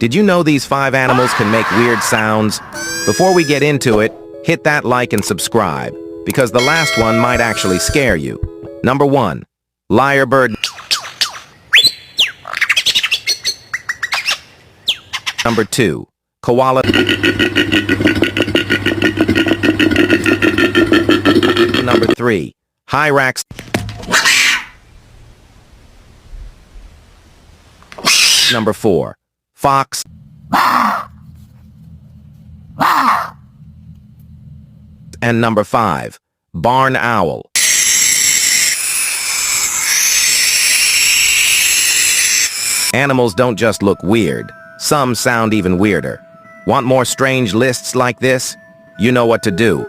Did you know these 5 animals can make weird sounds? Before we get into it, hit that like and subscribe, because the last one might actually scare you. Number 1. Lyrebird. Number 2. Koala. Number 3. Hyrax. Number 4. Fox. And number 5. Barn owl. Animals don't just look weird. Some sound even weirder. Want more strange lists like this? You know what to do.